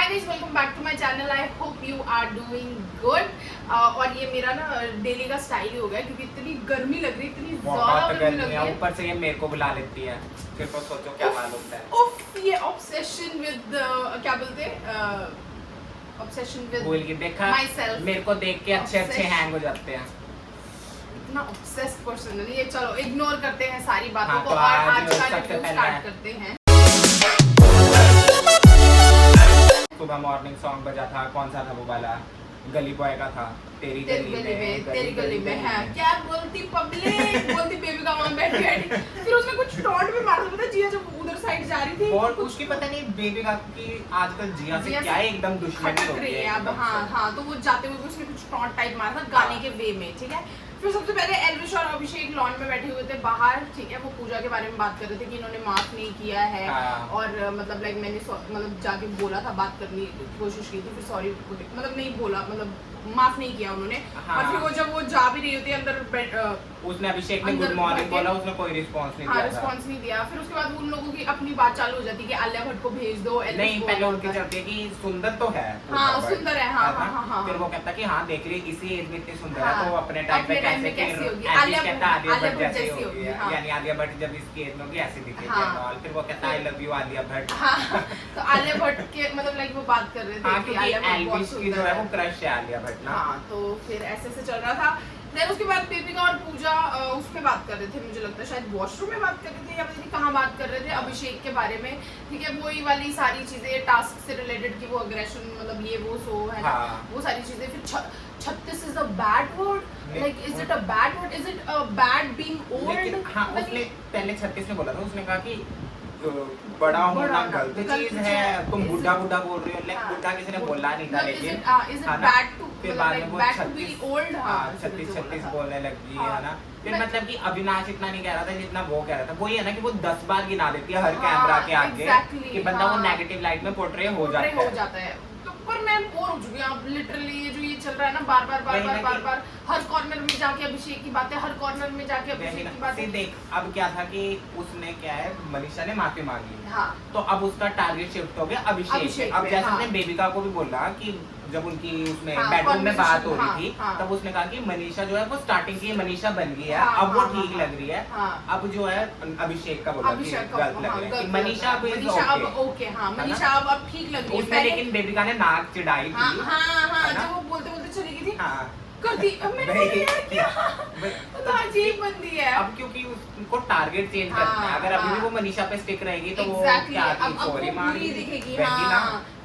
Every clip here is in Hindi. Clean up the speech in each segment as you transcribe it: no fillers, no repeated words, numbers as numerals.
Guys, welcome back to my channel. I hope you are doing good. और ये मेरा ना डेली का स्टाइल ही हो गया क्योंकि इतनी गर्मी लग रही है, इतनी ज्यादा गर्मी लग रही है। ऊपर से ये मेरे को बुला लेती है, फिर तो सोचो क्या हाल होता है। उफ, ये ऑब्सेशन विद क्या बोलते हैं, ऑब्सेशन विद बोल के देखा myself। मेरे को देख के अच्छे हैंग हो जाते हैं। इतना ऑब्सेस्ड पर्सन है ये। चलो इग्नोर करते हैं सारी बातों हाँ, को तो और आज का सबसे रिव्यू पहले स्टार्ट करते हैं। सुबह मॉर्निंग सॉन्ग बजा था, कौन सा था वो वाला, गली बॉय का था, तेरी गली में है क्या बोलती पब्लिक, बोलती बेबी का वहां बैठ गई। फिर उसने कुछ टॉन्ट भी मारा था, पता है जिया जब उधर साइड जा रही थी और उसकी पता नहीं बेबी का की आजकल जिया से क्या है एकदम दुश्मनी हो गई है अब। हाँ, तो वो जाते हुए उसने कुछ टॉन्ट टाइप मारा था गाने के वे में, ठीक है। फिर सबसे पहले एल्विश और अभिषेक लॉन में बैठे हुए थे बाहर, ठीक है। वो पूजा के बारे में बात कर रहे थे कि इन्होंने माफ नहीं किया है। और मतलब लाइक मैंने मतलब जाके बोला था, बात करने की कोशिश की थी, फिर सॉरी मतलब नहीं बोला, मतलब माफ नहीं किया उन्होंने। और फिर वो जब वो जा भी रही होती है अंदर, उसने अभिषेक ने गुड मॉर्निंग बोला, उसने कोई रिस्पांस नहीं दिया। रिस्पांस नहीं दिया। फिर उसके बाद उन लोगों की अपनी बात चालू हो जाती है कि आलिया भट्ट को भेज दो। नहीं, पहले उनकी चलती है कि सुंदर तो है। हाँ, सुंदर है। हाँ। फिर वो कहता कि हाँ देख रही इसी एज में इतनी सुंदर है, तो अपने टाइम पे कैसे होगी। आलिया भट्ट जैसी होगी, यानी आलिया भट्ट जब इसकी एज में होगी ऐसी दिखेगी। फिर वो कहता I love you Alia Bhatt. तो आलिया भट्ट के मतलब लाइक वो बात कर रहे थे कि आलिया एल्विश की जो है वो क्रश है आलिया भट्ट ना। हाँ, तो फिर ऐसे चल रहा था। देन उसके बाद बेबिका और पूजा उस पे बात कर रहे थे, मुझे लगता है शायद वॉशरूम में बात कर रहे थे या पता नहीं कहाँ बात कर रहे थे, अभिषेक के बारे में, ठीक है। वही वाली सारी चीजें टास्क से रिलेटेड की, वो अग्रेशन मतलब ये वो सो है ना, वो सारी चीजें। फिर 36 is a bad word, like is it a bad word, is it a bad being old. हाँ, उसने पहले 36 में बोला था, उसने कहा कि बड़ा होना गलत चीज है, तुम बुढ़ा बोल रहे हो। लाइक बुढ़ा किसी ने बोला नहीं था, लेकिन इज इट बैड टू फिर बाद में वो 36 बोलने लगी है ना। फिर मतलब कि अविनाश इतना नहीं कह रहा था जितना वो कह रहा था। वही है ना कि वो 10 बार गिना देती है हर कैमरा के आगे कि बंदा वो नेगेटिव लाइट में पोर्ट्रे हो जाता है। पर मैं बोर हो चुकी हूँ अब लिटरली। ये जो ये चल रहा है ना, बार बार हर कॉर्नर में जाके अभिषेक की बातें, हर कॉर्नर में जाके अभिषेक की बातें। देख अब क्या था कि उसने क्या है, मनीषा ने माफी मांगी। हाँ, तो अब उसका टारगेट शिफ्ट हो गया अभिषेक। अब जैसे उसने बेबिका को भी बोला कि जब उनकी उसमें बेडरूम में बात हो रही थी, तब उसने कहा कि मनीषा जो है वो स्टार्टिंग की मनीषा बन गई है, अब वो ठीक लग रही है। अब जो है अभिषेक का बोला कि गलत लग रहा है कि मनीषा अब ओके। हाँ, मनीषा अब ठीक लग रही है। उसने लेकिन बेबिका ने नाक चिढ़ाई थी। हाँ, जब वो बोलते चली गई थी करती। अब मैंने क्या तो अजीब बंदी है। अब क्योंकि उनको टारगेट चेंज करना है। अगर अभी भी वो मनीषा पे स्टिक रहेगी तो वो क्या सॉरी मांगी दिखेगी।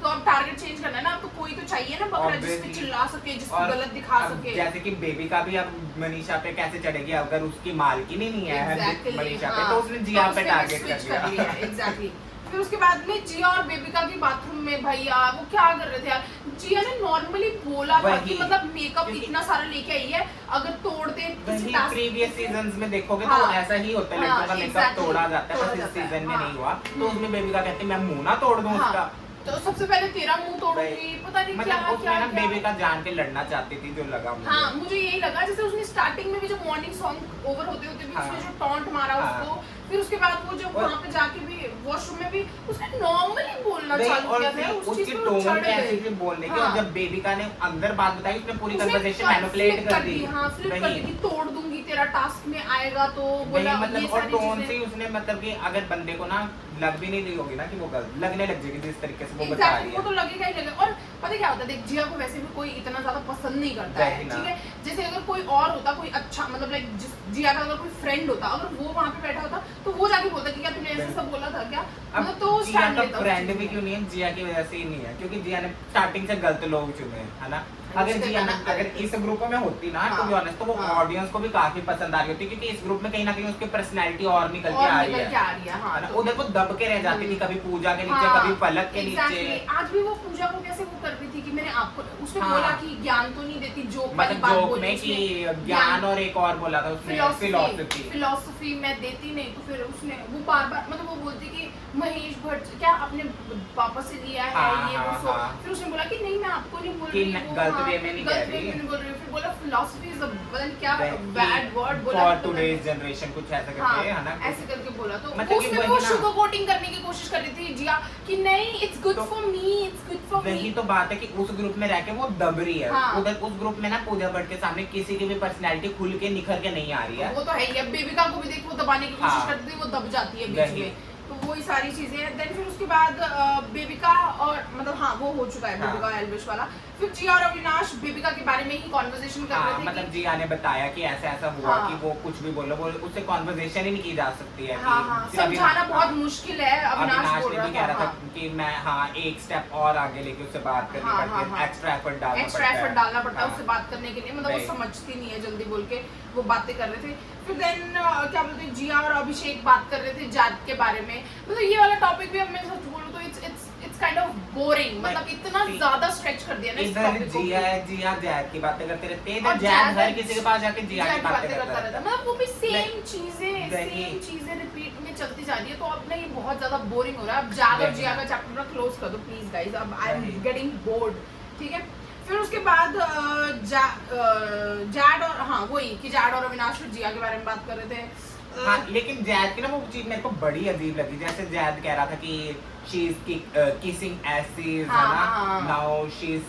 तो अब टारगेट चेंज करना है ना, अब तो कोई तो चाहिए ना बकरा जिसपे चिल्ला सके, जिसको गलत दिखा सके। जैसे कि बेबी का भी अब मनीषा पे कैसे चढ़ेगी, अगर उसकी मालकिन ही नहीं है मनीषा पे, तो उसने जिया पे टारगेट कर दिया। एग्जैक्टली। फिर उसके बाद में जिया और बेबिका की बाथरूम में भैया वो क्या कर रहे थे यार। जिया ने नॉर्मली बोला था कि मतलब मेकअप इतना सारा लेके आई है, अगर तोड़ते प्रीवियस सीजन्स में देखोगे तो ऐसा ही होता है, लड़कों का मेकअप तोड़ा जाता है, बस इस सीजन में नहीं हुआ। तो उसमें बेबिका कहती मैं मुंह ना तोड़ दूं उसका। तो सबसे पहले तेरा मुंह तोड़ूंगी, पता नहीं मतलब क्या ना बेबिका जान के लड़ना चाहती थी, जो लगा मुझे। हाँ, मुझे यही लगा। जैसे उसने स्टार्टिंग में भी जो मॉर्निंग सॉन्ग ओवर होते भी उसने जो टॉन्ट मारा उसको, फिर उसके बाद वो जो वहाँ पे जाके भी वॉशरूम में भी उसने नॉर्मली बोलना चालू किया था। उसकी टोन कैसी थी बोलने की, और जब बेबिका ने अंदर बात बताई उसने पूरी कन्वर्सेशन मैनिपुलेट कर दी। हाँ, फ्लिप कर दी कि तोड़ दूंगी, तेरा टास्क में आएगा। तो बोला मतलब और टोन से उसने मतलब कि अगर बंदे को ना लग भी नहीं रही होगी ना कि वो गलत लगने लग जाएगी जिस तरीके से वो बता रही है, वो तो लगेगा ही लगेगा। और पता क्या होता है, देख जिया को वैसे भी कोई इतना ज्यादा पसंद नहीं करता है, ठीक है। जैसे अगर कोई और होता, कोई अच्छा मतलब लाइक जिया का अगर कोई फ्रेंड होता, अगर वो वहाँ पे बैठा होता तो वो जाके बोलता कि क्या तूने ऐसा सब बोला था क्या, मतलब तो जिया का फ्रेंड भी क्यों नहीं है, जिया की वजह से ही नहीं है, क्योंकि जिया ने स्टार्टिंग से गलत लोग चुने है ना। अगर जिया ना अगर इस ग्रुप में होती ना टू बी ऑनेस्ट, तो वो ऑडियंस को भी काफी पसंद आ रही होती, क्योंकि इस ग्रुप में कहीं ना कहीं उसकी पर्सनैलिटी और निकल के आ रही है। उधर वो दब के रह जाती थी, कभी पूजा के नीचे, कभी पलक के नीचे। आज भी वो पूजा को कैसे वो कर रही थी कि मैंने आपको उसने बोला कि ज्ञान तो नहीं देती, जोक वाली बात बोली कि ज्ञान, और एक और बोला था उसने फिलॉसफी मैं देती नहीं। तो फिर उसने वो बार मतलब वो बोलती कि महेश भट्ट क्या अपने पापा से लिया है ये वो। फिर उसने बोला कि नहीं मैं आपको नहीं बोल रही, गलत वे में नहीं कह रही, बोल रही। फिर बोला फिलॉसफी इज अ क्या बैड वर्ड बोला फॉर टुडेज जनरेशन, कुछ ऐसा करके है ना, ऐसे करके बोला। तो उसमें वो शुगर कोटिंग करने की कोशिश कर रही थी जिया कि नहीं it's good for me, it's good for वही तो बात है कि उस ग्रुप में रह के वो दब रही है। हाँ। उधर उस ग्रुप में ना पूजा भट्ट के सामने किसी की भी पर्सनैलिटी खुल के निखर के नहीं आ रही है। वो तो है ही है, बेबिका को भी देख वो दबाने की कोशिश हाँ। करती है, वो दब जाती है बीच वही। में, तो वही सारी चीजें हैं। देन फिर उसके बाद बेबिका और मतलब हाँ वो हो चुका है हाँ। बेबिका और एल्विश वाला। फिर जिया और अविनाश बेबिका के बारे में ही कॉन्वर्सेशन कर हाँ, रहे थे मतलब कि जिया ने बताया कि ऐसा ऐसा हुआ हाँ। कि वो कुछ भी बोलो, वो उससे कॉन्वर्सेशन ही नहीं की जा सकती है। हाँ हाँ कि अभी- समझाना बहुत हाँ। मुश्किल है, अविनाश बोल ने भी कह रहा रहा था। था कि मैं हाँ एक स्टेप और आगे लेके उससे बात करनी हाँ, पड़ती हाँ, है, एक्स्ट्रा एफर्ट डालना एक्स्ट्रा एफर्ट डालना पड़ता है हाँ। उससे बात करने के लिए, मतलब वो वही। समझती नहीं है जल्दी बोल के, वो बातें कर रहे थे। फिर देन क्या बोलते हैं, जिया और अभिषेक बात कर रहे थे जात के बारे में। मतलब ये वाला टॉपिक भी अब मैं सच बोलूं तो इट्स काइंड ऑफ बोरिंग, मतलब इतना ज्यादा स्ट्रेच कर दिया ना इस इधर टॉपिक को। जिया जैद की बातें करते रहते हैं, और इधर जैद हर जैद- किसी के पास जाके जिया की बातें करता करता रहता रहता है, मतलब वो भी सेम वही। चीजें रिपीट में चलती जा रही है, तो अब ना ये बहुत ज्यादा बोरिंग हो रहा है। अब जाद और वही। जिया का चैप्टर ना क्लोज कर दो प्लीज गाइस, अब आई एम वही। गेटिंग बोर्ड, ठीक है। फिर उसके बाद जैड और हाँ वही कि जैड और अविनाश फिर जिया के बारे में बात कर रहे थे। हाँ, लेकिन जैद की ना वो चीज मेरे को बड़ी अजीब लगी। जैसे जैद कह रहा था कि शी इज किसिंग एसेस, है ना, हाँ। Now she is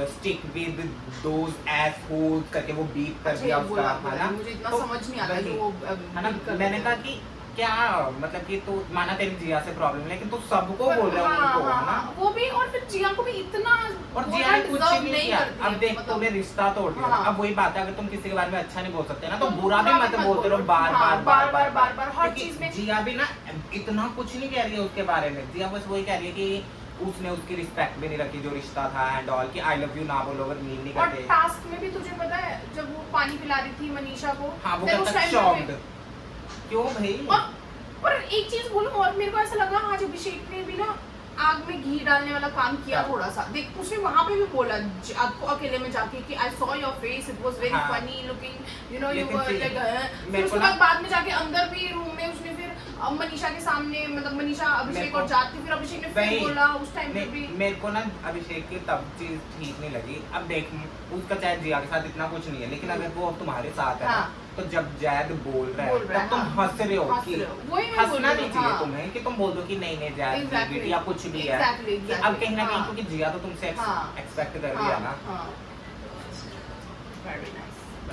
stick with those assholes करके वो बीप कर अच्छा, दिया ये उसका, बोला, है ना। मुझे इतना तो समझ नहीं आता वही, कि वो है ना, beat कर मैंने देते कहा हैं। कि क्या मतलब कि तू माना तेरी जिया से प्रॉब्लम है, लेकिन तू सबको बोल रहा है हाँ, उनको, है ना। हाँ, वो भी, और फिर जिया को भी इतना और जिया ने कुछ deserve नहीं किया। करती है, अब देख मतलब- तूने रिश्ता तोड़ दिया, हाँ। अब वही बात है, अगर तुम किसी के बारे में अच्छा नहीं बोल सकते ना, तो तो बुरा भी मत बोलते रहो बार हाँ, बार हर क्योंकि चीज में। जिया भी ना इतना कुछ नहीं कह रही है उसके बारे में। जिया बस वही कह रही है कि उसने उसकी रिस्पेक्ट भी नहीं रखी जो रिश्ता था एंड ऑल, कि आई लव यू ना बोलो अगर मीन नहीं और करते। टास्क में भी तुझे पता है जब वो पानी पिला रही थी मनीषा को, हाँ, वो then उस कहता time पे शॉक्ड, क्यों भाई। और पर एक चीज बोलूं, और मेरे को ऐसा लगा आज अभिषेक ने भी ना आग में घी डालने वाला काम किया हाँ। थोड़ा सा। देख उसने वहां पे भी बोला आपको अकेले में जाके कि I saw your face, it was very हाँ। Funny looking, you know, you लेकिन वर फिर लाइक। मेरे फिर को उसके ना- बाद में जाके अंदर भी रूम में उसने फिर मनीषा के सामने, मतलब मनीषा अभिषेक मेरे और को- जात थी, फिर अभिषेक ने फिर वही। बोला उस टाइम पे भी। मेरे को ना अभिषेक की तब चीज ठीक नहीं लगी। अब देख उसका चाहे जिया के साथ इतना कुछ नहीं है, लेकिन अगर वो अब तुम्हारे साथ है ना, हाँ। तो जब जैद बोल रहा बोल है रहा है, तब तुम हाँ। हंस रहे हो हंस कि रहे हो। वही मैं बोल हंसना रही नहीं हूँ, चाहिए हाँ। तुम्हें कि तुम बोल दो कि नहीं नहीं जैद Exactly. बेटी या कुछ भी है। Exactly, कि exactly. अब कहीं ना कहीं हाँ। क्योंकि जिया तो तुमसे हाँ। एक्सपेक्ट कर रही है ना, हाँ, very nice.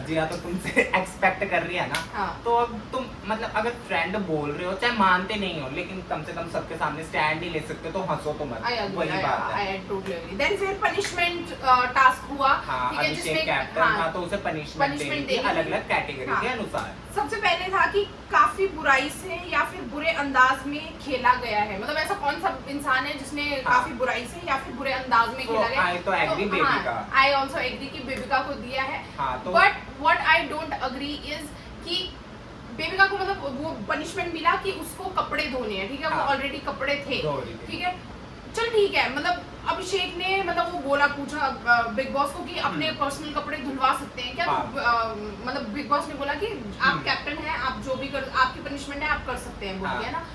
जिया तो तुमसे एक्सपेक्ट कर रही है ना, हाँ। तो अब तुम मतलब अगर फ्रेंड बोल रहे हो चाहे मानते नहीं हो, लेकिन कम से कम सबके सामने स्टैंड नहीं ले सकते, तो हंसो तो मत, I agree, वही बात है। I totally agree. Then फिर punishment टास्क हुआ, हाँ, ठीक है, अभिषेक जिसमें कैप्टन था तो उसे पनिशमेंट punishment देनी थी देनी थी। अलग अलग कैटेगरी हाँ। के अनुसार। सबसे पहले था कि काफी बुराई से या फिर बुरे अंदाज में खेला गया है, मतलब ऐसा कौन सा इंसान है जिसने हाँ। काफी बुराई से या फिर बुरे अंदाज में तो खेला गया। I तो agree Bebika. I also agree कि बेबिका को दिया है, हाँ, तो but what I don't agree is कि बेबिका को मतलब वो पनिशमेंट मिला कि उसको कपड़े धोने हैं, ठीक है, वो हाँ। ऑलरेडी कपड़े थे, धो रही थी। ठीक है, चल ठीक है। मतलब अभिषेक ने मतलब वो बोला, पूछा बिग बॉस को कि अपने पर्सनल कपड़े धुलवा सकते हैं क्या, हाँ। तो मतलब बिग बॉस ने बोला कि आप हम्म। कैप्टन हैं, आप जो भी कर, आपकी पनिशमेंट है आप कर सकते हैं, बोल हाँ। दिया ना।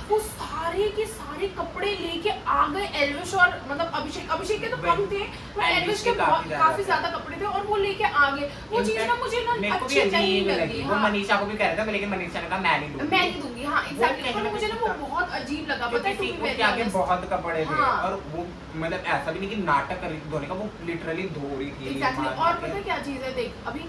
वो सारे के सारे कपड़े लेके आ गए एल्विश और मतलब अभिषेक के तो कम थे, पर एल्विश के काफी ज्यादा कपड़े थे और वो लेके आ गए। वो चीज ना मुझे ना मेरे को भी अच्छी नहीं अजीब लगी। वो हाँ। मनीषा को भी कह रहा था, लेकिन मनीषा ने कहा मैं नहीं दूंगी। मैं नहीं दूंगी, हाँ एग्जैक्टली, कहीं पर ना मुझे ना कहीं वो बहुत अजीब लगा, पता है, क्योंकि to be उसके very आगे honest। बहुत कपड़े थे हाँ। और वो मतलब ऐसा भी नहीं कि नाटक कर रही थी धोने का, वो लिटरली धो रही थी। एग्जैक्टली, मार और के। पता है क्या चीज है, देख अभी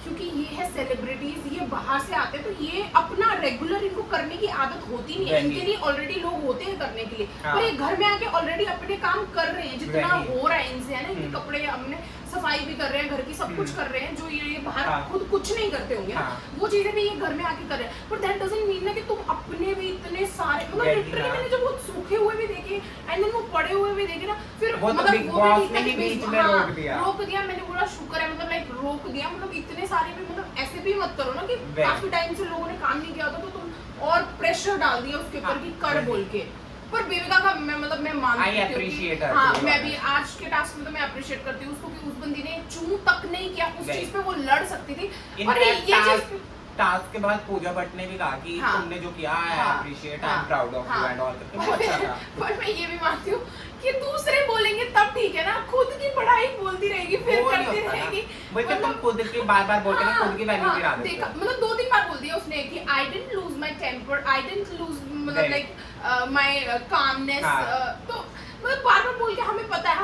क्योंकि ये है सेलिब्रिटीज, ये बाहर से आते हैं, तो ये अपना रेगुलर इनको करने की आदत होती नहीं है, वही। इनके लिए ऑलरेडी लोग होते हैं करने के लिए, हाँ। पर ये घर में आके ऑलरेडी अपने काम कर रहे हैं जितना वही। हो रहा है इनसे, है ना, इनके हम्म। कपड़े हमने सफाई भी कर रहे हैं, घर की सब कुछ कर रहे हैं, जो ये बाहर हाँ। खुद कुछ नहीं करते होंगे, हाँ। वो चीजें भी ये घर में आके कर रहे हैं, पर दैट डजंट मीन ना कि तुम अपने भी इतने सारे, मतलब वही लिटरली ना। मैंने जब वो सूखे हुए भी देखे एंड देन वो पड़े हुए भी देखे ना, फिर वो तो मतलब बिग वो बॉस भी ने ही ठीक है कि बीच में हाँ, रोक दिया। रोक दिया, मैंने बोला शुक्र है, मतलब लाइक रोक दिया, मतलब इतने सारे भी, मतलब ऐसे भी मत करो ना कि वही। काफी टाइम से लोगों ने काम नहीं किया होता तो तुम और प्रेशर डाल दिया उसके ऊपर हाँ, कि कर वही। बोल के। पर बेबिका का मैं मतलब मैं मानती I हूँ appreciate कि her, हाँ, to be मैं भी honest। आज के टास्क में तो मैं अप्रिशिएट करती हूँ उसको कि उस बंदी ने चू तक नहीं किया, उस वही। चीज पे वो लड़ सकती थी। In और fact, ये चीज टास्क के बाद पूजा भट्ट ने भी कहा कि हाँ। तुमने जो किया आई हाँ। अप्रिशिएट, आई हाँ। एम प्राउड ऑफ यू हाँ। एंड ऑल करके बहुत अच्छा था। पर मैं ये भी मानती हूँ कि दूसरे बोलेंगे तब ठीक है ना, खुद की पढ़ाई बोलती रहेगी फिर वो नहीं करती होता ना। रहेगी, वही तो तुम मतलब- खुद की बार-बार बोलते हो, खुद की वैल्यू हाँ, गिरा देते देखा, हो। मतलब 2-3 बार बोल दिया उसने कि I didn't lose my temper, I didn't lose मतलब Right. लाइक माय कामनेस, हाँ। तो मतलब बार-बार बोल के हमें पता है,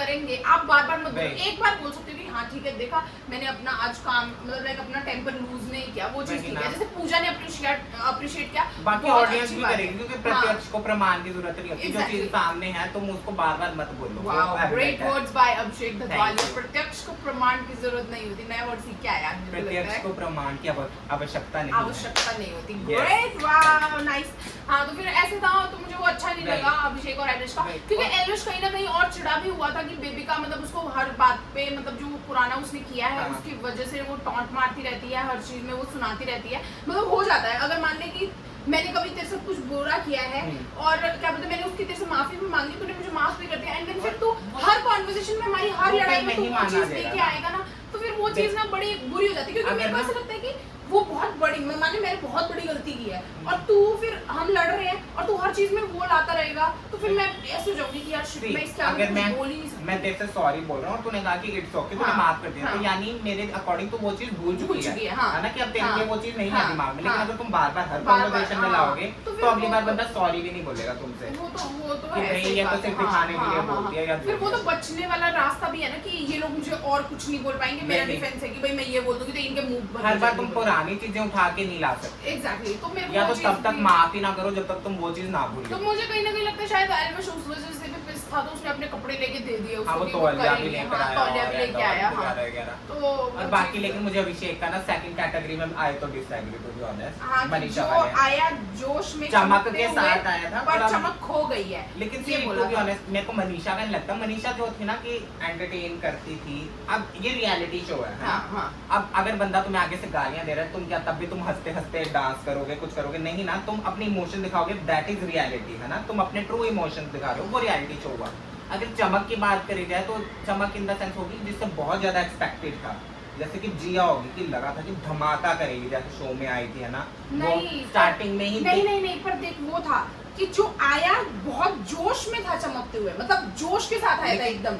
करेंगे, आप बार बार मत बोलो। Right. एक बार बोल सकते हो कि हाँ ठीक है, देखा मैंने अपना आज काम मतलब लाइक अपना टेम्पर लूज नहीं किया, वो चीज वही ठीक ना। है। जैसे पूजा ने अप्रिशिएट किया, बाकी बहुत ऑडियंस अच्छी भी बात है। करेगी, क्योंकि हाँ। प्रत्यक्ष को प्रमाण की जरूरत नहीं होती। जो Exactly. चीज सामने है तुम उसको बार बार मत बोलो। वो वाओ, evident ग्रेट है। Words by Abhishek Datwalia. Thank you. प्रत्यक्ष को प्रमाण की जरूरत नहीं होती, नया वर्ड सीख के आया आज, मुझे लगता प्रत्यक्ष है। को प्रमाण की आवश्यकता नहीं है। आवश्यकता नहीं होती। Yes. Great, wow, nice. हाँ, तो फिर ऐसे था तो मुझे वो अच्छा नहीं Right. लगा अभिषेक और एलिश का, Right. क्योंकि एलिश कहीं ना कहीं और चिढ़ा भी हुआ था कि बेबी का मतलब उसको हर बात पे मतलब जो पुराना उसने किया है हाँ। उसकी वजह से वो टॉन्ट मारती रहती है, हर चीज में वो सुनाती रहती है। मतलब हो जाता है, अगर मान ले कि मैंने कभी तेरे से कुछ बुरा किया है और क्या बोलते हैं, मैंने उसकी तेरे से माफी भी मांगी, तूने मुझे माफ भी कर दिया, एंड देन फिर तू हर कॉन्वर्सेशन में हमारी हर वो लड़ाई फिर में तू नहीं वो माना चीज जाएगा लेके ना। आएगा ना, तो फिर वो चीज ना बड़ी बुरी हो जाती है। क्योंकि अगर मेरे को ना- ऐसा लगता है कि वो बहुत बड़ी, मैं माने मैंने बहुत बड़ी गलती की है और तू फिर हम लड़ रहे हैं और तू हर चीज में वो लाता रहेगा, तो फिर मैं ऐसे हो जाऊंगी कि यार shit, मैं इसके आगे अगर मैं कुछ बोल ही नहीं सकती। मैं तेरे से सॉरी बोल रहा हूँ और तूने कहा कि इट्स ओके, तूने हाँ, माफ कर दिया, तो हाँ। यानी मेरे अकॉर्डिंग तो वो चीज भूल भूल चुकी चुकी है, है, हाँ। है ना, कि अब तेरे हाँ, लिए वो चीज नहीं हाँ, है दिमाग में। लेकिन हाँ। अगर तुम बार बार हर बार-बार, कॉन्वर्सेशन में हाँ, लाओगे तो फिर तो अगली वो- बार बंदा सॉरी भी नहीं बोलेगा तुमसे। वो तो कि है, भाई सही ये तो बात है, सिर्फ हाँ, दिखाने के लिए हाँ, बोलती है या फिर वो बोल तो बचने वाला रास्ता भी है ना कि ये लोग मुझे और कुछ नहीं बोल पाएंगे, मेरा नहीं। डिफेंस है कि भाई मैं ये बोल दूंगी तो इनके मुंह पर हर बार तुम पुरानी चीजें उठा के नहीं ला सकते, एग्जैक्टली, तो मेरे को या वो तो चीज़ तब तक भी- माफ ही ना करो जब तक तुम वो चीज ना भूलो। तो मुझे कहीं ना कहीं लगता है शायद एल्विश उस वजह से भी पिस था, तो उसने अपने कपड़े लेके दे दिए उसको हाँ, वो कि तौलिया भी करेंगे, लेकर हाँ, आया तौलिया और भी लेके आया, हाँ। वगैरह। तो और वो बाकी चीज़- लेकिन मुझे अभिषेक का ना सेकंड कैटेगरी में आए तो डिसएग्री टू बी ऑनेस्ट, हाँ, कि मनीषा जो वाले। आया जोश में चमक चमकते के हुए, साथ आया था, पर और अब- चमक खो गई है। लेकिन ये टू बोला बी था। ऑनेस्ट मेरे को मनीषा का नहीं लगता। मनीषा जो थी ना कि एंटरटेन करती थी, अब ये रियलिटी शो है ना? हाँ, हाँ। अब अगर बंदा तुम्हें आगे से गालियां दे रहा है, तुम क्या तब भी तुम हंसते हंसते डांस करोगे, कुछ करोगे नहीं ना, तुम अपनी इमोशन दिखाओगे, दैट इज रियलिटी, है ना, तुम अपने ट्रू इमोशन दिखा रहे हो, वो रियलिटी शो हुआ। अगर चमक की बात करी जाए तो चमक इन द सेंस होगी जिससे बहुत ज्यादा एक्सपेक्टेड था, जैसे कि जिया होगी कि लगा था कि धमाका करेगी, जैसे शो में आई थी, है ना, नहीं, स्टार्टिंग में ही नहीं, पर देख वो था कि जो आया बहुत जोश में था चमकते हुए, मतलब जोश के साथ आया था एकदम।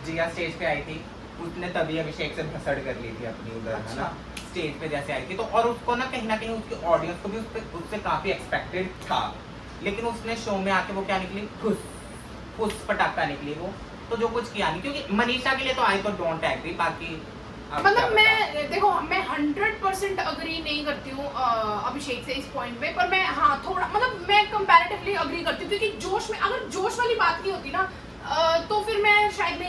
जिया स्टेज पे आई थी, उसने तभी अभिषेक से भसड़ कर ली थी अपनी उधर, है ना, स्टेज पे जैसे आई थी तो, और उसको ना कहीं उसकी ऑडियंस को भी उससे काफी एक्सपेक्टेड था, लेकिन उसने शो में आके वो क्या निकली, फुस पटाखा निकली वो, तो जो कुछ किया नहीं। क्योंकि मनीषा के लिए तो आई तो डोंट एग्री, बाकी अब मतलब क्या मैं देखो, मैं 100% अग्री नहीं करती हूँ अभिषेक से इस पॉइंट पे, पर मैं हाँ थोड़ा मतलब मैं कंपैरेटिवली अग्री करती हूँ, क्योंकि जोश में अगर जोश वाली बात नहीं होती ना तो फिर मैं शायद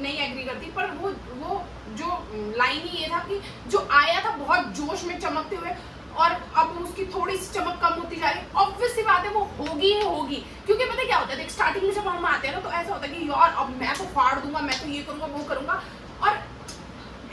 नहीं एग्री करती। पर वो जो लाइन ही ये था कि जो आया था बहुत जोश में चमकते हुए और अब उसकी थोड़ी सी चमक कम होती जा रही है, ऑब्वियस सी बात है वो होगी ही होगी। क्योंकि पता है क्या होता है, देख स्टार्टिंग में जब हम आते हैं ना तो ऐसा होता है कि यार अब मैं तो फाड़ दूंगा, मैं तो ये करूंगा वो करूंगा, और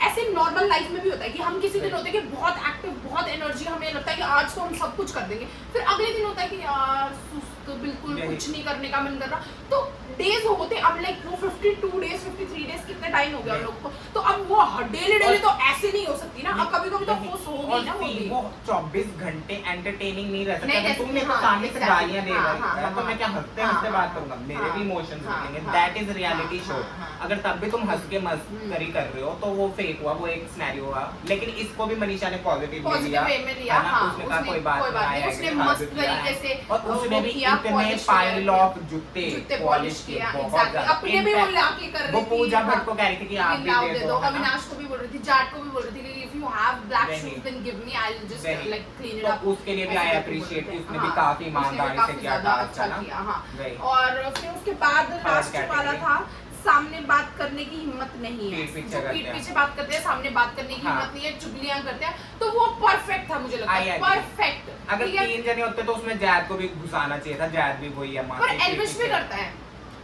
ऐसे नॉर्मल लाइफ में भी होता है कि हम किसी दिन होते हैं कि बहुत एक्टिव, बहुत एनर्जी, हमें लगता है कि आज तो हम सब कुछ कर देंगे, फिर अगले दिन होता है कि यार सुस्त, बिल्कुल कुछ नहीं करने का मन कर रहा। तो डेज होते अब लाइक वो 52 डेज 53 डेज कितना टाइम हो गया हम लोग को, तो अब वो डेली तो ऐसे नहीं हो सकती ना, अब कभी कभी तो खुश होगी ना वो भी। वो 24 घंटे एंटरटेनिंग नहीं रह सकता। नहीं अगर रह तुम सकती, मेरे को हाँ, सामने से exactly, गालियां दे हाँ, रहे हाँ, हो तो हाँ, मैं क्या हंसते हाँ, हंसते बात हाँ, करूंगा, मेरे हाँ, भी इमोशंस हाँ, निकलेंगे, हाँ, दैट इज रियलिटी हाँ, शो। हाँ, अगर तब भी तुम हंस के मस्करी कर रहे हो तो वो फेक हुआ, वो एक सिनेरियो हुआ। लेकिन इसको भी मनीषा ने पॉजिटिव लिया, वे में लिया, है ना, हाँ, उसने कहा कोई बात नहीं, उसने I agree, मस्त हाजिर किया है। तरीके से और उसने वो भी किया, इतने polish पाइल किया, ऑफ जूते पॉलिश किया, बहुत exactly, ज्यादा। अपने भी वो लाके कर रही वो थी, पूजा हाँ, भट्ट को कह रही थी कि आप भी लाओ दे दे दो, दो, है ना? अविनाश को भी बोल रही थी, जाट को भी बोल रही थी कि इफ यू हैव ब्लैक वही। Shoes then give me, I will just वही। लाइक क्लीन इट तो अप। उसके लिए भी ऐसे आई करके बोल अप्रिशिएट रहे थे, उसने भी हाँ, काफी उसने भी ईमानदारी काफी से किया ज्यादा था, अच्छा है ना? किया, हाँ। वही। और फिर उसके बाद लास्ट वाला category। था सामने बात करने की हिम्मत नहीं है, पीठ पीछे जो करते पीठ हैं। पीछे बात करते हैं, सामने बात करने की हाँ। हिम्मत नहीं है, चुगलियां करते हैं, तो वो परफेक्ट था मुझे लगता I है, agree। परफेक्ट। अगर ठीक है? 3 जने होते तो उसमें जैद को भी घुसाना चाहिए था, जैद भी वही है, पर एल्विश भी करता है,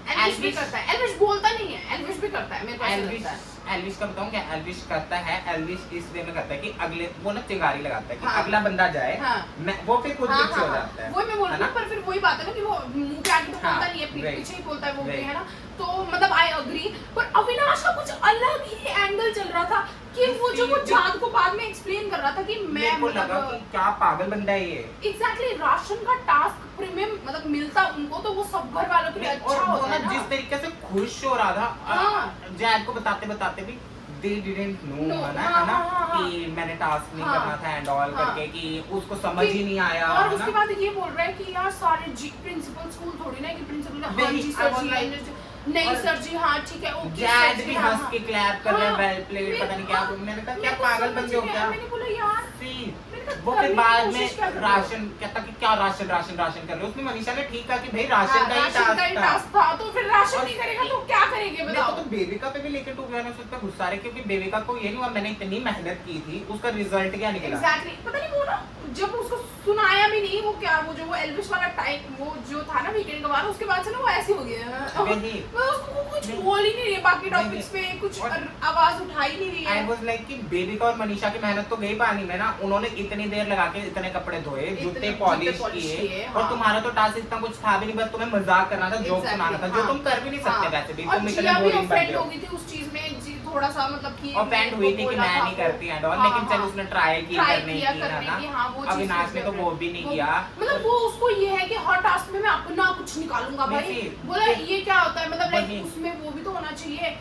एल्विश भी करता है, एल्विश बोलता नहीं है, एल्विश भी करता है, मेरे को ऐसा लगता है। एल्विश का बताऊं क्या एल्विश करता है, एल्विश इस वे में करता है कि अगले वो ना चिंगारी लगाता है कि हाँ। अगला बंदा जाए, हाँ। वो फिर खुद हाँ, पीछे हाँ, हो हाँ। जाता है, वही मैं बोल रही है हूँ, ना? पर फिर वही बात है ना कि वो मुंह पे आके तो हाँ, बोलता नहीं है, पीठ right, पीछे ही बोलता है वो भी, right। है ना? तो मतलब आई अग्री, पर अविनाश का कुछ अलग ही एंगल चल रहा था कि वो जो वो चांद को बाद में एक्सप्लेन कर रहा था कि मैं मेरे को लगा कि क्या पागल बंदा है ये। एग्जैक्टली राशन का टास्क प्रीमियम मतलब मिलता उनको तो वो सब घर वालों के लिए अच्छा और वो होता ना है ना। जिस तरीके से खुश हो रहा था, हाँ। जैद को बताते बताते भी they didn't know, No, है ना, हाँ, है ना, हाँ, हाँ, कि मैंने टास्क नहीं हाँ, करना था एंड ऑल हाँ। करके, कि उसको समझ ही नहीं आया, और है उसके ना? बाद ये बोल रहा है कि यार सारे जी प्रिंसिपल स्कूल थोड़ी ना कि प्रिंसिपल हाँ वही, जी I सर was जी like, नहीं और सर जी, हाँ ठीक है, ओके जैड सर भी जी, हाँ, हंस हाँ। के क्लैप कर रहे हैं, हाँ, वेल प्लेड, पता नहीं क्या। हाँ, मैंने कहा क्या मेरे को पागल समझ बंदे हो नहीं क्या? आया, मैंने बोला यार, सी मैंने कहा वो करने फिर की बाद में कोशिश क्या कर रहे हो? राशन कहता कि क्या राशन राशन राशन कर रहे हो। उसमें मनीषा ने ठीक कहा कि भाई राशन का ही राशन का ही टास्क था। टास्क था, तो फिर राशन और नहीं करेगा तो क्या करेंगे मेरे को बताओ? तो बेबिका पे भी लेके टू बी ऑनेस्ट उस पे गुस्सा आ रहा है, क्योंकि बेबिका को ये नहीं हुआ मैंने इतनी मेहनत की थी, उसका रिजल्ट क्या निकला। एग्जैक्टली, पता नहीं वो ना, जब उसको सुनाया भी नहीं, वो क्या, वो जो वो एल्विश वाला टाइम वो जो था ना वीकेंड का वाला, उसके बाद से ना वो ऐसे हो गया। वही। मैं उसको वो कुछ नहीं। बोल ही नहीं रही है, बाकी नहीं। टॉपिक्स पे कुछ और- आवाज उठा ही नहीं रही आई है। वाज लाइक कि बेबिका और मनीषा की मेहनत तो गई पानी में ना। उन्होंने इतनी देर लगा के इतने कपड़े धोए, जूते पॉलिश किए, हाँ। और तुम्हारा तो टास्क इतना कुछ था भी नहीं, बस तुम्हें मजाक करना था, जोक Exactly, सुनाना था, जो हाँ। तुम कर भी नहीं सकते हाँ। वैसे भी। और तुम इतने जिया भी बोरिंग ऑफेंड बंदे हो हो। गई थी उस चीज में जी, थोड़ा सा मतलब कि ऑफेंड हुई थी कि मैं नहीं करती एंड ऑल, लेकिन चल उसने ट्राई की करने की, है ना। हाँ, वो चीज़ अविनाश ने तो वो भी नहीं किया। मतलब वो उसको ये है कि हर टास्क में मैं अपना कुछ निकालूंगा भाई। नहीं, बोला ये क्या होता है, मतलब वही। लाइक उसमें वो भी तो होना चाहिए,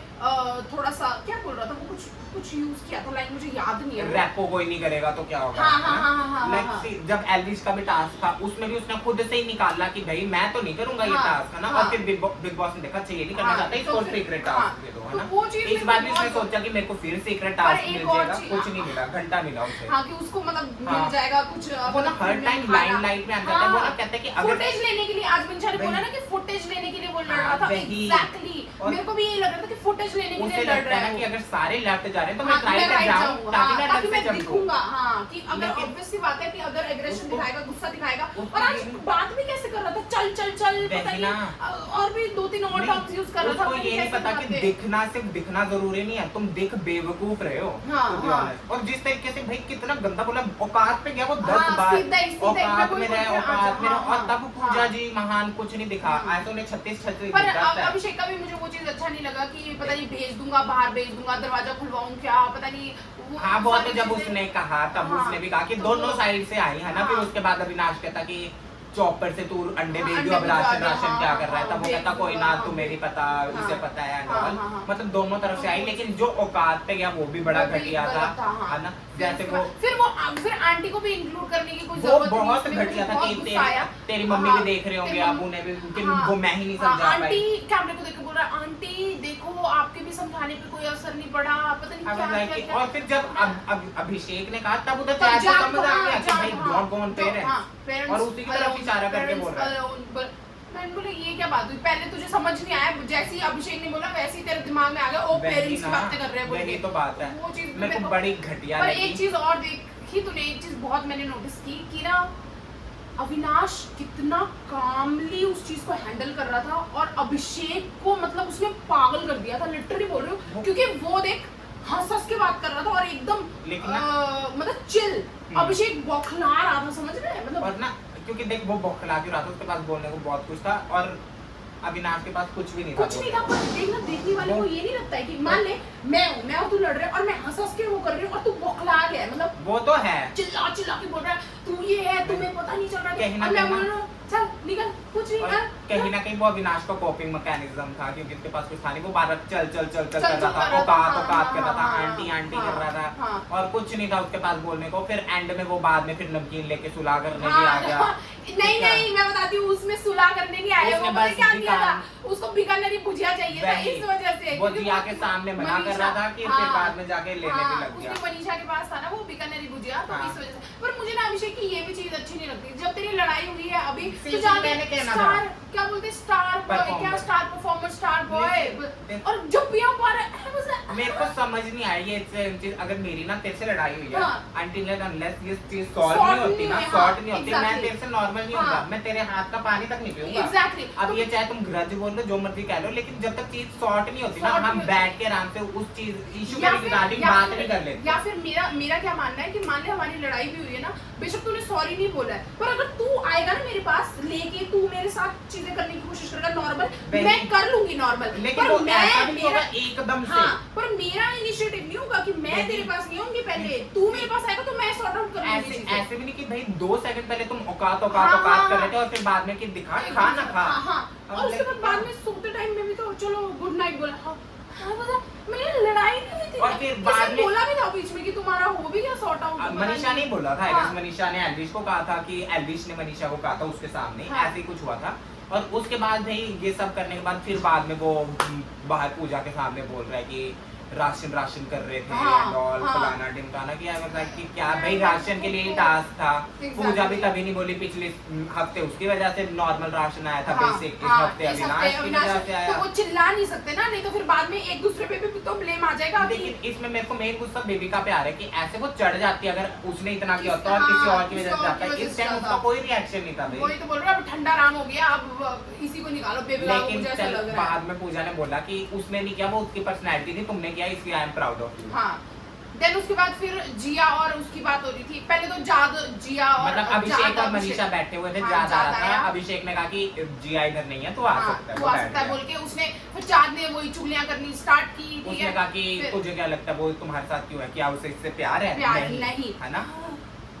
थोड़ा सा क्या बोल रहा था वो, कुछ यूज किया था लाइक, मुझे याद नहीं है वो। रैपो कोई नहीं करेगा तो क्या होगा। हाँ, हाँ, हाँ, हाँ, हाँ, Like, हाँ। see, जब एल्विश का भी टास्क था उसमें भी उसने खुद से ही निकाला कि भाई मैं तो नहीं करूंगा ये हाँ, टास्क, है ना। हाँ। और फिर बिग बॉस ने देखा चाहिए नहीं करना हाँ, चाहता, तो इसको फिर- सीक्रेट हाँ, टास्क दे दो, है तो ना। वो चीज़ इस मेरे बार को भी उसने बहुत- सोचा कि मेरे को फिर सीक्रेट पर टास्क एक मिल और जाएगा, चीज़- कुछ नहीं मिला, घंटा मिला उसे। हाँ, कि उसको मतलब हाँ। मिल जाएगा कुछ, वो ना हर टाइम लाइमलाइट में आता है, वो ना कहते हैं कि अगर फुटेज लेने के लिए, आज मंशा ने वही। बोला ना कि फुटेज लेने के लिए वो लड़ हाँ, रहा था। वही। एग्जैक्टली, और मेरे को भी यही लग रहा था कि फुटेज लेने के उसे लिए लड़ लगता रहा है है ना कि वो। अगर सारे लेफ्ट जा रहे हैं तो मैं हाँ, ट्राई कर right जाऊं जाऊँ, ताकि हाँ, मैं ताकि लेफ्ट मैं से चमकूं। दिखूंगा, हाँ, कि अगर लेकिन- ऑब्वियस सी बात है कि अगर एग्रेशन उसको- दिखाएगा, गुस्सा दिखाएगा, उसको और आज ये- बात भी कैसे कर रहा था, चल चल चल, पता वही नहीं, ना। और भी 2-3 और नहीं, टर्म्स यूज कर रहा था। उसको पता ये नहीं कैसे पता कि बातें। दिखना सिर्फ दिखना जरूरी नहीं है, तुम दिख बेवकूफ रहे हो, हाँ, to be हाँ। honest। और जिस तरीके से भाई कितना गंदा बोला, औकात पे गया वो 10 हाँ, बार, सीधा ही, सीधा ही, औकात मैं में बोल रहे, रही हूँ, औकात में हाँ, रहे, और हाँ, तब पूजा हाँ। जी महान कुछ नहीं दिखा। हाँ। ऐसे उन्हें 36 पर दिखता है। अभिषेक का भी मुझे वो चीज अच्छा नहीं लगा कि पता नहीं भेज दूंगा, बाहर भेज दूंगा, दरवाजा खुलवाऊं क्या, पता नहीं हाँ, वो तो सारी जब चीजें- उसने कहा तब हाँ, उसने भी कहा कि तो दोनों वो- साइड से आई है ना। फिर हाँ। उसके बाद अविनाश कहता कि चॉपर से तू अंडे हाँ, भेज अंडे दियो, अब भिजवा राशन दो, राशन हाँ, क्या कर रहा है, हाँ, तब वो भेज कहता कोई दूंगा, ना, हाँ। तुम्हें नहीं पता, इसे हाँ, पता है and हाँ, all। हाँ, हाँ। मतलब दोनों तरफ से तो आई, वो लेकिन चीज़- जो औकात पे गया वो भी बड़ा वो भी घटिया गलत था, हाँ। है ना। जैसे वो फिर आंटी को भी इंक्लूड करने की कोई वो जरूरत नहीं, बहुत उसमें मुझे घटिया था बहुत कि गुस्सा आया। तेरी मम्मी हाँ, भी देख रहे होंगे, तेरी अब उन्हें भी कि हाँ, वो मैं ही नहीं हाँ, समझा आंटी पाई। कैमरे को देख के बोल रहा है, आंटी देखो आपके भी समझाने पे कोई असर नहीं पड़ा, पता नहीं I was like क्या कि- क्या और फिर जब अभिषेक ने कहा तब उधर तब चैट को जान समझ आ गया कि हाँ, भाई हाँ, डोंट गो ऑन तो, हाँ, पेरेंट्स, और उसी की तरफ इशारा करके बोल रहा है। मैंने बोला ये क्या बात हुई, पहले तुझे समझ नहीं आया, जैसे ही अभिषेक ने बोला वैसे ही तेरे दिमाग में आ गया, ओ वही पेरेंट्स की ना, बातें कर रहे हैं बोल वही के। तो बात है। वो चीज मेरे को बड़ी घटिया पर लगी। एक चीज और देखी तूने, एक चीज बहुत मैंने नोटिस की कि ना अविनाश कितना कामली उस चीज को हैंडल कर रहा था, और अभिषेक को मतलब उसने पागल कर दिया था, लिटरली बोल रही हूँ, क्योंकि वो देख हंस हंस के बात कर रहा था और एकदम लेकिन मतलब चिल। अभिषेक बौखला रहा था, समझ रहे हैं मतलब। और ना क्योंकि देख वो बौखला क्यों रहा था, उसके पास बोलने को बहुत कुछ था, और अविनाश के पास कुछ भी नहीं था। कुछ नहीं था, पर देखना देखने वाले को ये नहीं लगता है कि मान ले मैं और तू लड़ रहे हैं और मैं हंस हंस के वो कर रही हूँ और तू बौखला गया है, मतलब वो तो है। चिल्ला चिल्ला के बोल रहा है तू ये है, तुम्हें पता नहीं चल रहा है, कहीं ना और मैं कहीं बोल रहा हूँ चल निकल, कुछ नहीं और कर। कहीं ना कहीं वो अविनाश का कॉपिंग मैकेनिज्म था, क्योंकि उसके पास कुछ था नहीं, वो बार बार चल चल चल चल चल कर रहा चल था, कर रहा था, औकात हाँ, औकात कर रहा था, हाँ, आंटी आंटी हाँ, कर रहा था, हाँ। और कुछ नहीं था उसके पास बोलने को। फिर एंड में वो बाद में फिर नमकीन लेके सुलह करने भी आ गया। नहीं नहीं, मैं बताती हूँ, उसमें सुलह करने नहीं आया, उसने वो पता बस क्या किया था, बिकान- उसको बीकानेरी भुजिया चाहिए था, वही। इस वजह से वो क्योंकि जिया के सामने मना कर रहा था कि फिर हाँ, बाद में जाके लेने भी लग गया। उसने मनीषा के पास था ना वो बीकानेरी भुजिया, तो हाँ। इस वजह से। पर मुझे ना अभिषेक की ये भी चीज अच्छी नहीं लगती, जब तेरी लड़ाई हुई है अभी तो सीजन जाके मैंने कहना था। स्टार क्या बोलते, स्टार बॉय, क्या Performer। Star performer, star boy, लेकिन- और जब पिया पा रहा है मेरे को समझ नहीं आई ये चीज, अगर मेरी ना तेरे से लड़ाई हुई है, हाँ। until and unless ये चीज सॉल्व Sort नहीं होती ना, नहीं है, सॉर्ट हाँ, नहीं होती, मैं exactly। तेरे से नॉर्मल नहीं हाँ। होगा, मैं तेरे हाथ का पानी तक नहीं पीऊंगा। Exactly। अब तो- ये चाहे तुम ग्रज बोल लो, जो मर्जी कह लो, लेकिन जब तक चीज सॉर्ट नहीं होती ना, Sort हम नहीं बैठ के आराम से उस चीज इशू या के फिर- रिगार्डिंग या बात फिर- नहीं कर लेते। या फिर मेरा क्या मानना है कि मान ले हमारी लड़ाई भी हुई है ना, बेशक तूने सॉरी नहीं बोला है, पर अगर तू आएगा ना मेरे पास लेके, तू मेरे साथ चीजें करने की कोशिश करेगा नॉर्मल, वही। मैं कर लूंगी नॉर्मल, लेकिन पर वो मैं ऐसा भी नहीं मेरा होगा एकदम से। हाँ, पर मेरा इनिशिएटिव नहीं होगा कि मैं वही। तेरे पास नहीं आऊंगी, पहले तू मेरे पास आएगा तो मैं सॉर्ट आउट कर लूंगी ऐसे चीजें। ऐसे भी नहीं कि भाई 2 सेकंड पहले तुम औकात हाँ, औकात औकात हाँ, कर रहे थे, और फिर बाद में कि दिखा खा ना खा। हाँ, हाँ। अब और उसके बाद लेकिन- बाद में सोते टाइम में भी तो चलो गुड नाइट बोला, हाँ हाँ, मतलब मेरी लड़ाई नहीं हुई थी, और फिर किसी बाद ने में- बोला भी था बीच में कि तुम्हारा हो भी गया सॉर्ट आउट। मनीषा नहीं बोला था, हाँ। मनीषा ने एल्विश को कहा था कि एल्विश ने मनीषा को कहा था उसके सामने, हाँ। ऐसे ही कुछ हुआ था। और उसके बाद भाई ये सब करने के बाद फिर बाद में वो बाहर पूजा के सामने बोल रहा है कि राशन कर रहे थे हाँ, और हाँ। फलाना ढिमकाना किया, मतलब कि क्या भाई राशन के लिए ही टास्क था। Exactly. पूजा भी तभी नहीं बोली पिछले हफ्ते, उसकी वजह से नॉर्मल राशन आया था, हाँ, बेसिक। इस हाँ, हफ्ते इस अविनाश हफ्ते की अविनाश, वजह से आया। तो वो चिल्ला नहीं सकते ना, नहीं तो फिर बाद में एक दूसरे पे भी तो ब्लेम आ जाएगा कि लेकिन इसमें मेरे को मेन गुस्सा बेबिका पे आ रहा है कि ऐसे वो चढ़ जाती है, अगर उसने इतना किया होता और हाँ, किसी और की वजह किसी से और जाता की है, वजह इस से टाइम जाता। उसका कोई रिएक्शन नहीं था भाई। वही तो बोल रहा हूँ, अब ठंडा राम हो गया, अब इसी को निकालो बेबी को, लेकिन मुझे ऐसा चल लग रहा है। बाद में पूजा ने बोला कि उसने नहीं किया, वो उसकी पर्सनैलिटी थी, तुमने किया, इसलिए I am proud of you. हाँ, देन उसके बाद फिर जिया और उसकी बात हो रही थी। पहले तो जाद जिया और मतलब अभिषेक और मनीषा बैठे हुए थे, हाँ, जाद आ रहा आया। था, अभिषेक ने कहा कि जिया इधर नहीं है, तो आ हाँ, सकता है, तू वो आ बैठ सकता है गया। बोल के उसने फिर जाद ने वही चुगलियां करनी स्टार्ट की। ठीक उसने है, कहा कि फिर- तुझे क्या लगता है वो तुम्हारे साथ क्यों है, क्या उसे इससे प्यार है? प्यार नहीं। है ना?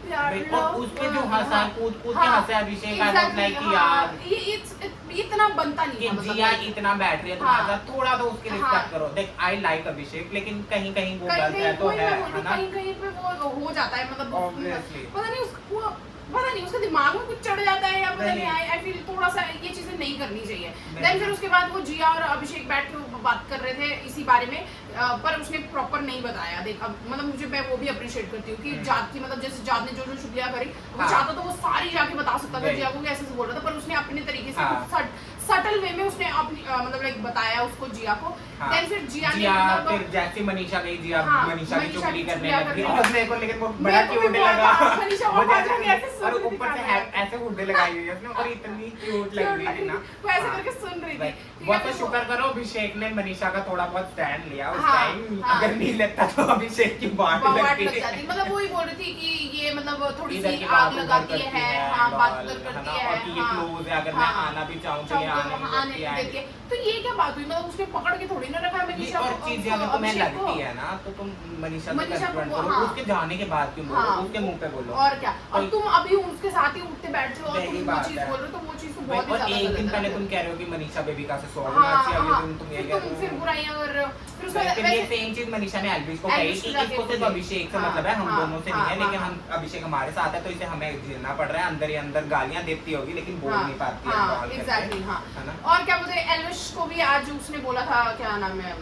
प्यार भाई, और love, उसपे जो हंसा, हाँ, कूद के हाँ, हंसे अभिषेक, आई वाज exactly, लाइक कि हाँ, यार ये इतना बनता नहीं कि था, मतलब जिया like, इतना बैठ रही है तुम्हारे हाँ। साथ, थोड़ा तो उसकी हाँ। रिस्पेक्ट करो। देख आई लाइक अभिषेक, लेकिन कहीं कहीं वो गलत है तो वही है, मैं बोल रही है हूँ, ना? कहीं कहीं पे वो हो जाता है, मतलब Obviously. पता नहीं उसको, पता नहीं उसके दिमाग में कुछ चढ़ जाता है या पता नहीं, नहीं। आई फील थोड़ा सा ये चीजें नहीं करनी चाहिए। नहीं। देन फिर उसके बाद वो जिया और अभिषेक बैठ के बात कर रहे थे इसी बारे में, पर उसने प्रॉपर नहीं बताया। देख अब मतलब मुझे, मैं वो भी अप्रिशिएट करती हूँ कि जाद की, मतलब जैसे जाद ने जो जो शुक्रिया करी, वो हाँ। चाहता तो वो सारी जाके बता सकता था नहीं। जिया को कि ऐसे ऐसे बोल रहा था, पर उसने अपने तरीके से हाँ। सटल वे में उसने अपनी मतलब लाइक बताया उसको जिया को। हाँ। देन फिर जिया ने जिया मतलब फिर जैसी मनीषा गई, जिया हाँ, मनीषा की मनीषा चुगली की करने चुगलियां लगी, करने और लगी। मेरे को लेकिन वो मेरे बड़ा को भी क्यूट बहुत लगा। हाँ, मनीषा वो वहाँ जैसे जाके ऐसे सुन और रही थी ऊपर से गाना। ऐसे हुड्डे लगाई हुई है उसने, और इतनी क्यूट लग रही थी ना। वो ऐसे हाँ। करके सुन रही थी। ठीक वो है, तो फिर शुक्र करो अभिषेक ने मनीषा का थोड़ा बहुत स्टैंड लिया उस हाँ, टाइम, हाँ। अगर नहीं लेता तो अभिषेक की बात वाट लगती लग जाती, मतलब वही बोल रही थी कि ये मतलब थोड़ी इधर सी की आग बात लगाती उधर करती है, हाँ, बात और, उधर है करती ना, है, और कि ये हाँ, क्लोज है, अगर हाँ, मैं आना भी चाहूँ तो ये आने नहीं आने देती नहीं है। देती है। तो ये क्या बात हुई, मतलब उसने पकड़ के थोड़ी ना रखा है ये मनीषा और को, चीजें अगर तुम्हें अभिषेक को। लगती है ना तो तुम मनीषा से मनीषा को कन्फ्रंट वो- करो, हाँ। उसके जाने के बाद क्यों बोलो, हाँ, उसके मुंह पे बोलो। और क्या, और तो- तुम अभी उसके साथ ही उठते बैठते हो और यही तुम वो बात चीज है। बोल रहे हो, तो वो चीज तो भाई, बहुत ही और ज्यादा एक दिन गलत है। पहले तुम कह रहे हो कि मनीषा बेबिका से सॉरी हाँ, मांगती है, अगले हाँ, दिन तुम ये फिर कह तुम रहे फिर हो। बुराइयां कर रहे हो, फिर उसके फिर ये वैसे- सेम चीज मनीषा ने एल्विश को कही एल्विश कि को जाके इसको सिर्फ बोली। अभिषेक से हाँ, मतलब है, हम हाँ, दोनों से हाँ, नहीं है, लेकिन हाँ। हम अभिषेक हमारे साथ है तो इसे हमें झेलना पड़ रहा है, अंदर ही अंदर गालियां देती होगी लेकिन बोल नहीं पाती है, हाँ, and all करके, exactly, हाँ। है ना? और क्या बोलते हैं, एल्विश को भी आज उसने बोला था, क्या नाम है,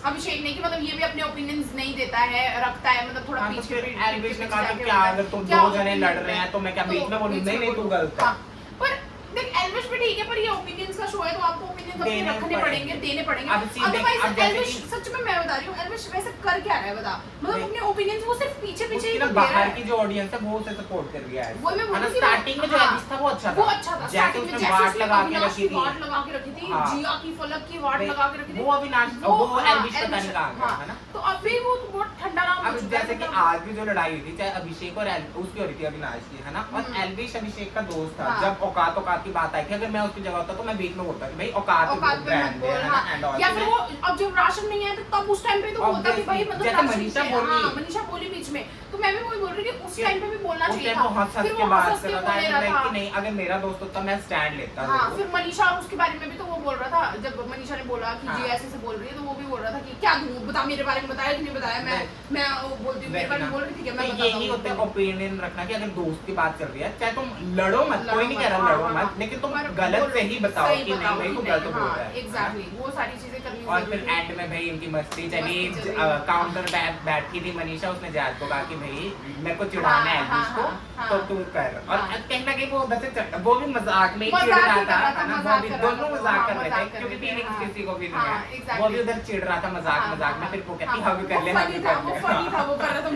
अभिषेक ने, कि मतलब ये भी अपने ओपिनियंस नहीं देता है, रखता है, मतलब थोड़ा हाँ, तो पीछे फिर पीछे एल्विश ने पीछे कहा जाके कि क्या बोलता है, अगर तुम क्या दो जने opinion लड़ रहे हैं तो मैं क्या बीच में बोलूं? बीच में नहीं, तू बोलूं। गलत है। हाँ, पर देख एल्विश भी ठीक है, पर ये ओपिनियंस का शो है तो आपको ओपिनियंस अपने देने रखने पड़ेंगे। पड़ेंगे, देने पड़ेंगे। अब सीधे- अब अदरवाइज जैसे एल्विश, कि- सच में मैं बता रही हूँ, एल्विश वैसे कर क्या रहा है बता, मतलब नहीं। अपने ओपिनियंस वो सिर्फ पीछे पीछे ही उसकी तो ना दे रहा बाहर है। की जो ऑडियंस है वो उसे सपोर्ट कर रही है, वो मैं बोल रही थी, स्टार्टिंग में जो हाँ, एल्विश था वो अच्छा वो था, अच्छा था। जैसे स्टार्टिंग में उसने जैसे वाट उसने लगा के अविनाश रखी की थी, वाट लगा के रखी थी, हाँ। जिया की फलक की वाट लगा के रखी थी, वो अविनाश वो हाँ, एल्विश पता नहीं कहाँ गया, हाँ, है ना? तो अभी वो बहुत ठंडा नाम हो अब चुका है, जैसे कि मतलब- आज भी जो लड़ाई हुई थी, चाहे अभिषेक और उसकी हो रही थी अविनाश की, है ना, और एल्विश अभिषेक का दोस्त था, हाँ। जब औकात की बात आई थी, अगर मैं उसकी जगह होता तो मैं बीच में बोलता कि भाई औकात पे मत बोल, हाँ। या फिर वो अब जब राशन नहीं है तो तब उस टाइम पे तो बोलता कि भाई मतलब जैसे राशन मनीषा चाहिए। बोली। हाँ, मनीषा बोली बीच में, तो मैं भी वही बोल रही थी कि उस टाइम पे भी बोलना उस चाहिए टाइम था। वो हंस फिर के वो बात हंस कर के रहा बोले था रहा कि था। नहीं, अगर मेरा दोस्त होता मैं स्टैंड लेता हाँ, जरूर। फिर मनीषा और उसके बारे में भी तो वो बोल रहा था, जब मनीषा ने बोला कि हाँ। जी ऐसे बोल रही है, तो वो भी बोल रहा था कि क्या दूँ बता, मेरे बारे में बताया कि नहीं बताया, मैं वो बोलती हूँ मेरे बारे में बोल रही थी कि मैं तो बताता यही हूँ। होता है ओपिनियन रखना, कि अगर दोस्त की बात चल रही है, चाहे तुम लड़ो मत, कोई नहीं कह रहा हाँ, लड़ो हाँ, मत, लेकिन तुम पर गलत बोलो, से ही बताओ सही कि नहीं भाई तू गलत बोल रहा है। एग्जैक्टली, वो सारी चीजें करनी और फिर जरूरी है। एंड में भाई इनकी मस्ती चली, मस्ती चली। काउंटर बैठी थी मनीषा, उसने जायद को कहा कि भाई मेरे को चिढ़ाना है हाँ, एल्विश को, हाँ, तो हाँ। तू कर, और हाँ। कहीं ना कहीं वो वैसे वो भी मजाक में ही मजाक चिढ़ रहा ही कर रहा था, था, है ना, मजाक वो भी कर रहा दोनों था, मजाक हाँ, कर रहे मजाक थे, कर क्योंकि रहे थे, फीलिंग्स हाँ। किसी को भी नहीं हाँ, है, exactly. वो भी उधर चिढ़ रहा था मजाक हाँ, मजाक में, हाँ, फिर वो कहती हाँ, हग कर वो ले, funny हग था, कर वो ले। funny था, वो कर रहा था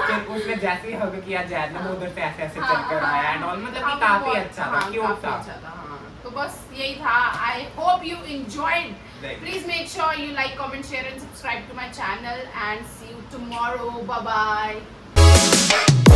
फिर उसने जैसे ही हग किया जैद ने, वो उधर से ऐसे हाँ, चल कर हाँ, आया एंड ऑल, मतलब हाँ, कि काफी बहुत- अच्छा था, हाँ, क्यूट काफी था। अच्छा था, हाँ। तो बस यही था। आई hope you enjoyed. Right. Please make sure you like, comment, share and subscribe to my channel and see you tomorrow. Bye bye.